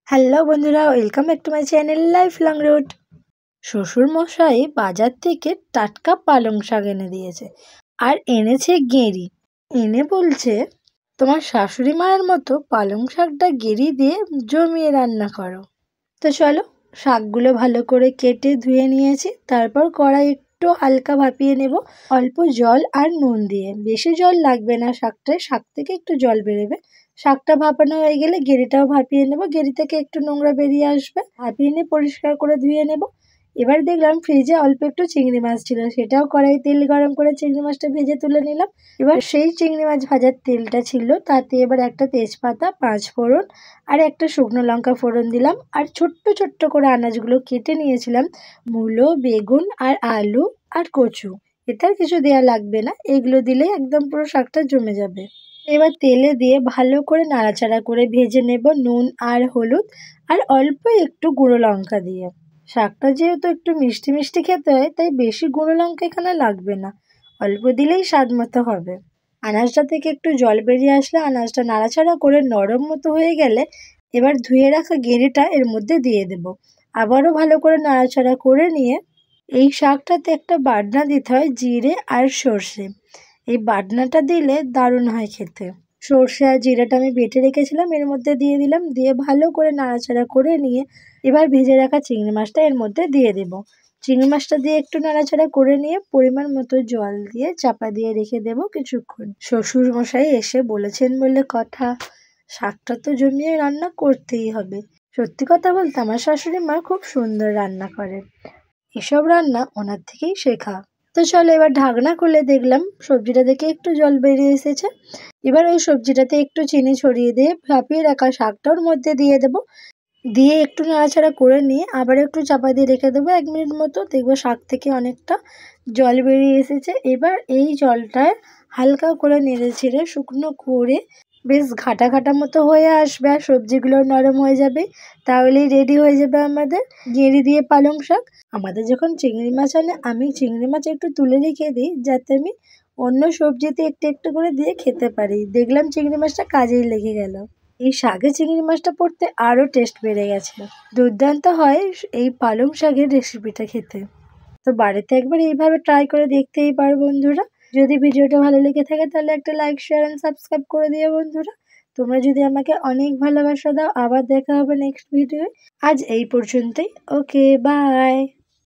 Hello বন্ধুরা, welcome back to my channel life long route. শ্বশুর মশাই বাজার থেকে টাটকা পালং শাক এনে দিয়েছে, আর এনেছে গেঁড়ি। এনে বলছে, তোমার শাশুড়ি মায়ের মতো পালং শাকটা গেঁড়ি দিয়ে জমিয়ে রান্না করো। তো চলো, শাকগুলো ভালো করে কেটে ধুয়ে নিয়েছি। তারপর কড়াই একটু হালকা ভাপিয়ে নেব অল্প জল আর নুন দিয়ে। বেশি জল লাগবে না, শাক থেকে একটু জল বেরোবে। শাকটা ভাপানো হয়ে গেলে গেঁড়িটাও ভাপিয়ে নেব, গেঁড়ি থেকে একটু নোংরা বেরিয়ে আসবে। ভাপিয়ে নিয়ে পরিষ্কার করে ধুয়ে নেব। এবার দেখলাম ফ্রিজে অল্প একটু চিংড়ি মাছ ছিল, সেটাও কড়াই তেল গরম করে চিংড়ি মাছটা ভেজে তুলে নিলাম। এবার সেই চিংড়ি মাছ ভাজার তেলটা ছিল, তাতে এবার একটা তেজপাতা, 5 ফোড়ন আর একটা শুকনো লঙ্কা ফোড়ন দিলাম। আর ছোট্ট ছোট্ট করে আনাজগুলো কেটে নিয়েছিলাম, মূলো, বেগুন আর আলু আর কচু। এটা আর কিছু দেওয়া লাগবে না, এগুলো দিলেই একদম পুরো শাকটা জমে যাবে। এবার তেলে দিয়ে ভালো করে নাড়াচাড়া করে ভেজে নেব নুন আর হলুদ আর অল্প একটু গুঁড়ো লঙ্কা দিয়ে। শাকটা যেহেতু একটু মিষ্টি মিষ্টি খেতে হয়, তাই বেশি গুঁড়ো লঙ্কা এখানে লাগবে না, অল্প দিলেই স্বাদ মতো হবে। আনাজটা থেকে একটু জল বেরিয়ে আসলে, আনাজটা নাড়াচাড়া করে নরম মতো হয়ে গেলে এবার ধুয়ে রাখা গেঁড়িটা এর মধ্যে দিয়ে দেব। আবারও ভালো করে নাড়াচাড়া করে নিয়ে এই শাকটাতে একটা বাটনা দিতে হয়, জিরে আর সর্ষে। এই বাটনাটা দিলে দারুণ হয় খেতে। সর্ষে আর জিরাটা আমি বেটে রেখেছিলাম, এর মধ্যে দিয়ে দিলাম। দিয়ে ভালো করে নাড়াচাড়া করে নিয়ে এবার ভেজে রাখা চিংড়ি মাছটা এর মধ্যে দিয়ে দেব। চিংড়ি মাছটা দিয়ে একটু নাড়াচাড়া করে নিয়ে পরিমাণ মতো জল দিয়ে চাপা দিয়ে রেখে দেব কিছুক্ষণ। শ্বশুর মশাই এসে বলেছেন বলে কথা, শাকটা তো জমিয়ে রান্না করতেই হবে। সত্যি কথা বলতে আমার শাশুড়ি মা খুব সুন্দর রান্না করে, এসব রান্না ওনার থেকেই শেখা। তো চলো, এবার ঢাকনা খুলে দেখলাম সবজিটা থেকে একটু জল বেরিয়ে এসেছে। এবার ওই সবজিটাতে একটু চিনি ছড়িয়ে দিয়ে ভাপিয়ে রাখা শাকটা ওর মধ্যে দিয়ে দেবো। দিয়ে একটু নাড়াচাড়া করে নিয়ে আবার একটু চাপা দিয়ে রেখে দেবো 1 মিনিট মতো। দেখবো শাক থেকে অনেকটা জল বেরিয়ে এসেছে। এবার এই জলটায় হালকা করে নেড়ে ছেড়ে শুকনো করে বেশ ঘাটা ঘাটা মতো হয়ে আসবে, আর সবজিগুলো নরম হয়ে যাবে। তাহলেই রেডি হয়ে যাবে আমাদের গেঁড়ি দিয়ে পালং শাক। আমাদের যখন চিংড়ি মাছ আনে, আমি চিংড়ি মাছ একটু তুলে রেখে দিই, যাতে আমি অন্য সবজিতে একটু একটু করে দিয়ে খেতে পারি। দেখলাম চিংড়ি মাছটা কাজেই লেগে গেল। এই শাকে চিংড়ি মাছটা পড়তে আরও টেস্ট বেড়ে গেছে। দুর্দান্ত হয় এই পালং শাকের রেসিপিটা খেতে। তো বাড়িতে একবার এইভাবে ট্রাই করে দেখতেই পারো বন্ধুরা। যদি ভিডিওটা ভালো লেগে থাকে তাহলে একটা লাইক, শেয়ার এন্ড সাবস্ক্রাইব করে দিও বন্ধুরা। তোমরা যদি আমাকে অনেক ভালোবাসা দাও, আবার দেখা হবে নেক্সট ভিডিওয়ে। আজ এই পর্যন্তই। ওকে, বাই।